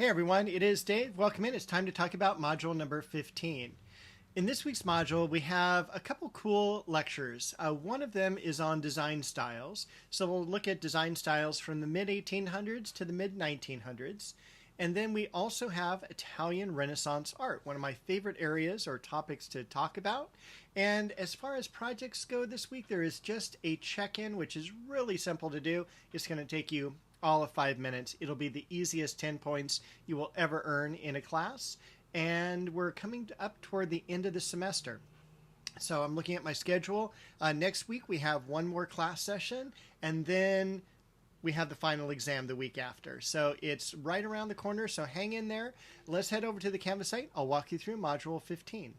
Hey everyone, it is Dave. Welcome in. It's time to talk about module number 15. In this week's module, we have a couple cool lectures. One of them is on design styles. So we'll look at design styles from the mid-1800s to the mid-1900s. And then we also have Italian Renaissance art, one of my favorite areas or topics to talk about. And as far as projects go this week, there is just a check-in, which is really simple to do. It's going to take you all of 5 minutes. It'll be the easiest 10 points you will ever earn in a class. And we're coming up toward the end of the semester. So I'm looking at my schedule. Next week we have one more class session, and then we have the final exam the week after. So it's right around the corner, so hang in there. Let's head over to the Canvas site. I'll walk you through module 15.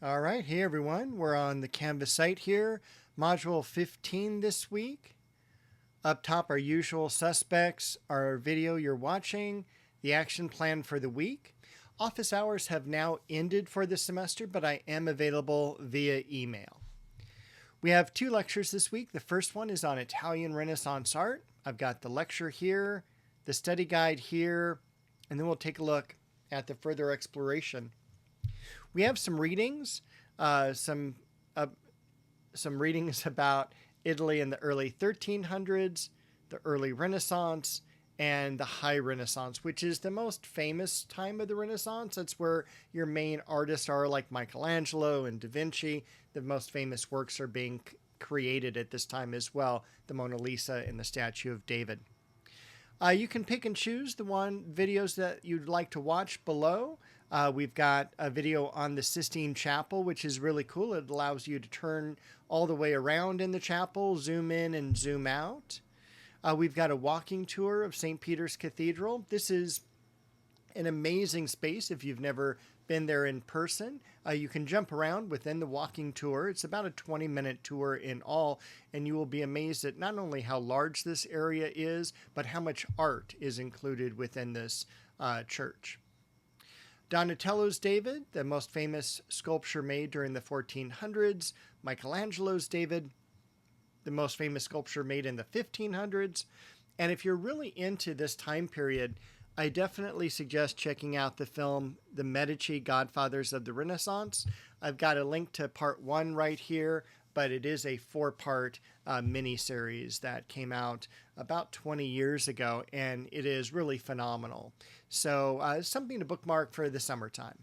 All right, hey everyone. We're on the Canvas site here. Module 15 this week. Up top, our usual suspects, our video you're watching, the action plan for the week. Office hours have now ended for the semester, but I am available via email. We have 2 lectures this week. The first one is on Italian Renaissance art. I've got the lecture here, the study guide here, and then we'll take a look at the further exploration. We have some readings, some readings about Italy in the early 1300s, the early Renaissance, and the High Renaissance, which is the most famous time of the Renaissance. That's where your main artists are, like Michelangelo and Da Vinci. The most famous works are being created at this time as well, the Mona Lisa and the Statue of David. You can pick and choose the videos that you'd like to watch below. We've got a video on the Sistine Chapel, which is really cool. It allows you to turn all the way around in the chapel, zoom in and zoom out. We've got a walking tour of St. Peter's Cathedral. This is an amazing space if you've never been there in person. You can jump around within the walking tour. It's about a 20-minute tour in all, and you will be amazed at not only how large this area is, but how much art is included within this church. Donatello's David, the most famous sculpture made during the 1400s. Michelangelo's David, the most famous sculpture made in the 1500s. And if you're really into this time period, I definitely suggest checking out the film The Medici Godfathers of the Renaissance. I've got a link to part 1 right here, but it is a 4-part miniseries that came out about 20 years ago, and it is really phenomenal. So something to bookmark for the summertime.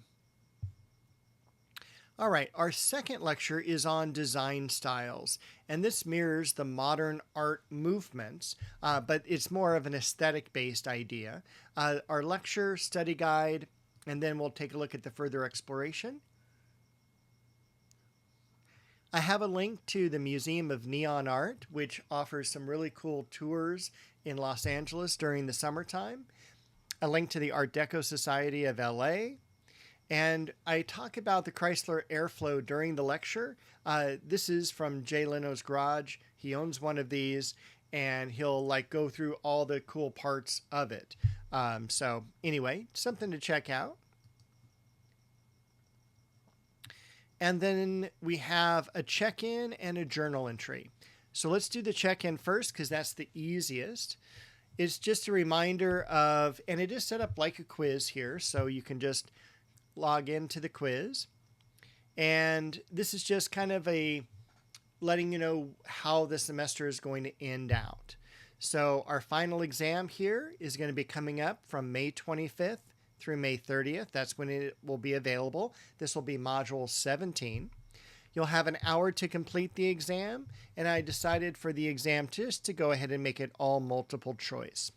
All right, our second lecture is on design styles, and this mirrors the modern art movements, but it's more of an aesthetic-based idea. Our lecture, study guide, and then we'll take a look at the further exploration. I have a link to the Museum of Neon Art, which offers some really cool tours in Los Angeles during the summertime. A link to the Art Deco Society of LA. And I talk about the Chrysler Airflow during the lecture. This is from Jay Leno's garage. He owns one of these, and he'll go through all the cool parts of it. So anyway, something to check out. And then we have a check-in and a journal entry. So let's do the check-in first, because that's the easiest. It's just a reminder of, and it is set up like a quiz here, so you can just log into the quiz. And this is just kind of a letting you know how the semester is going to end out. So our final exam here is going to be coming up from May 25th through May 30th. That's when it will be available. This will be module 17. You'll have an hour to complete the exam, and I decided for the exam just to go ahead and make it all multiple choice.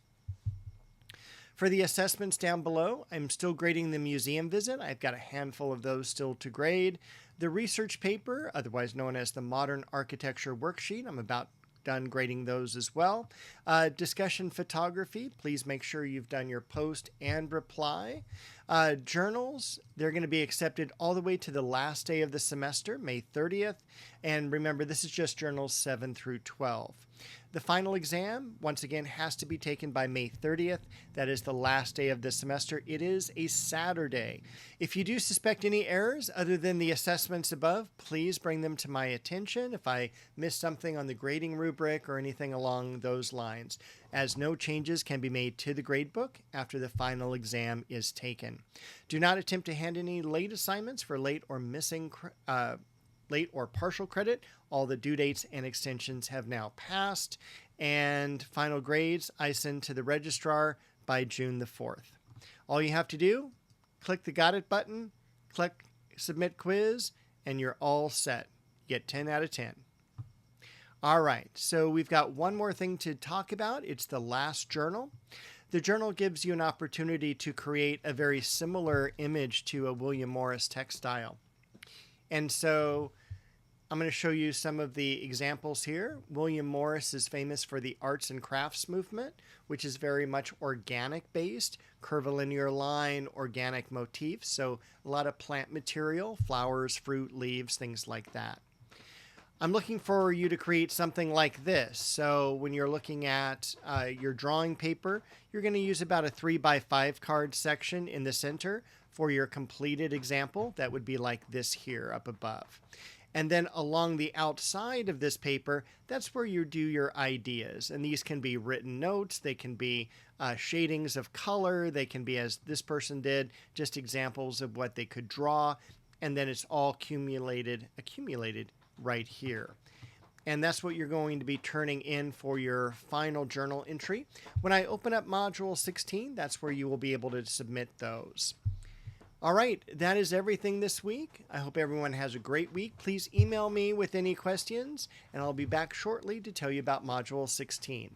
For the assessments down below, I'm still grading the museum visit. I've got a handful of those still to grade. The research paper, otherwise known as the Modern Architecture Worksheet, I'm about done grading those as well. Discussion photography, please make sure you've done your post and reply. Journals, they're going to be accepted all the way to the last day of the semester, May 30th. And remember, this is just journals 7 through 12. The final exam, once again, has to be taken by May 30th. That is the last day of the semester. It is a Saturday. If you do suspect any errors other than the assessments above, please bring them to my attention if I missed something on the grading rubric or anything along those lines, as no changes can be made to the gradebook after the final exam is taken. Do not attempt to hand any late assignments for late or partial credit. All the due dates and extensions have now passed, and final grades I send to the registrar by June the 4th. All you have to do, click the Got It button, click Submit Quiz, and you're all set. You get 10 out of 10. All right, so we've got one more thing to talk about. It's the last journal. The journal gives you an opportunity to create a very similar image to a William Morris textile. And so I'm going to show you some of the examples here. William Morris is famous for the arts and crafts movement, which is very much organic based, curvilinear line, organic motifs. So a lot of plant material, flowers, fruit, leaves, things like that. I'm looking for you to create something like this. So when you're looking at your drawing paper, you're going to use about a 3x5 card section in the center for your completed example. That would be like this here up above. And then along the outside of this paper, that's where you do your ideas. And these can be written notes, they can be shadings of color, they can be, as this person did, just examples of what they could draw. And then it's all accumulated right here. And that's what you're going to be turning in for your final journal entry. When I open up Module 16, that's where you will be able to submit those. All right, that is everything this week. I hope everyone has a great week. Please email me with any questions, and I'll be back shortly to tell you about Module 16.